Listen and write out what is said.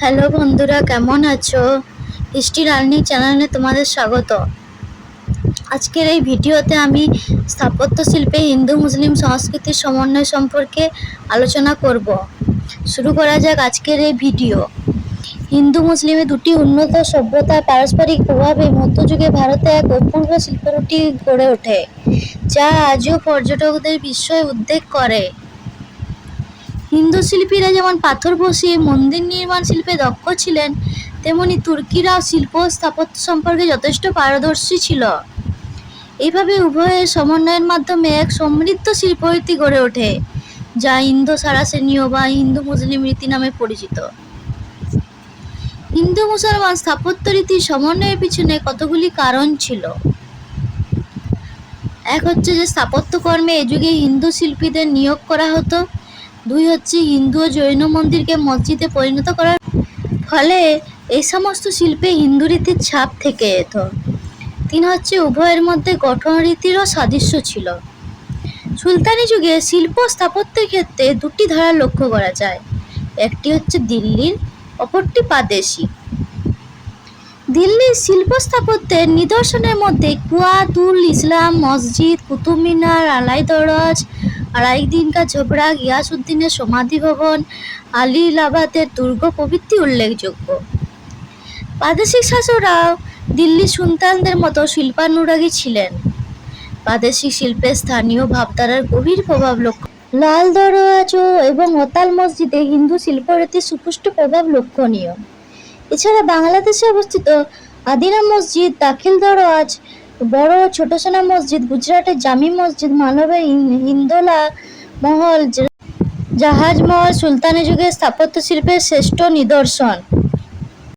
Hello বন্ধুরা, কেমন আছো? হিস্ট্রি লার্নিং চ্যানেলে তোমাদের স্বাগত। আজকের এই ভিডিওতে আমি স্থাপত্য শিল্পে হিন্দু মুসলিম সংস্কৃতির সমন্বয় সম্পর্কে আলোচনা করব। শুরু করা যাক আজকের এই ভিডিও। হিন্দু মুসলিমের দুটি উন্নত সভ্যতার পারস্পরিক প্রভাবে মধ্যযুগে ভারতে এক অপূর্ব শিল্পরুটি গড়ে ওঠে, যা আজও পর্যটকদের বিস্ময় উদ্বেগ করে। হিন্দু শিল্পীরা যেমন পাথর বসিয়ে মন্দির নির্মাণ শিল্পে দক্ষ ছিলেন, তেমনি তুর্কিরাও শিল্প ও স্থাপত্য সম্পর্কে যথেষ্ট পারদর্শী ছিল। এইভাবে উভয়ের সমন্বয়ের মাধ্যমে এক সমৃদ্ধ শিল্পরীতি গড়ে ওঠে, যা ইন্দো সারাসেনীয় বা হিন্দু মুসলিম রীতি নামে পরিচিত। হিন্দু মুসলমান স্থাপত্য রীতির সমন্বয়ের পিছনে কতগুলি কারণ ছিল। এক হচ্ছে যে স্থাপত্য কর্মে এ যুগে হিন্দু শিল্পীদের নিয়োগ করা হতো। দুই হচ্ছে হিন্দু ও জৈন মন্দিরকে মসজিদে পরিণত করার ফলে এই সমস্ত শিল্পে হিন্দু রীতির ছাপ থেকে যেত। তিন হচ্ছে উভয়ের মধ্যে গঠন রীতিরও সাদৃশ্য ছিল। সুলতানি যুগে শিল্প স্থাপত্যের ক্ষেত্রে দুটি ধারা লক্ষ্য করা যায়, একটি হচ্ছে দিল্লির, অপরটি প্রাদেশিক। দিল্লির শিল্প স্থাপত্যের নিদর্শনের মধ্যে কুয়াতুল ইসলাম মসজিদ, কুতুব মিনার, আলাই দরজ, আলাউদ্দিন কা ঝোপড়া, গিয়াসউদ্দিনের সমাধি ভবন, আলিলাবাদের দুর্গ প্রভৃতি উল্লেখযোগ্য। প্রাদেশিক শাসকরাও দিল্লির সুলতানদের মতো শিল্পানুরাগী ছিলেন। প্রাদেশিক শিল্পে স্থানীয় ভাবধারার গভীর প্রভাব লক্ষ্য। লাল দরওয়াজ এবং অতাল মসজিদে হিন্দু শিল্পরীতির সুপুষ্ট প্রভাব লক্ষণীয়। এছাড়া বাংলাদেশে অবস্থিত আদিনা মসজিদ, দাখিল দরওয়াজ, বড় ও ছোট সোনা মসজিদ, গুজরাটের জামি মসজিদ, মালবের হিন্দোলা মহল, জাহাজ মহল সুলতানি যুগের স্থাপত্য শিল্পের শ্রেষ্ঠ নিদর্শন।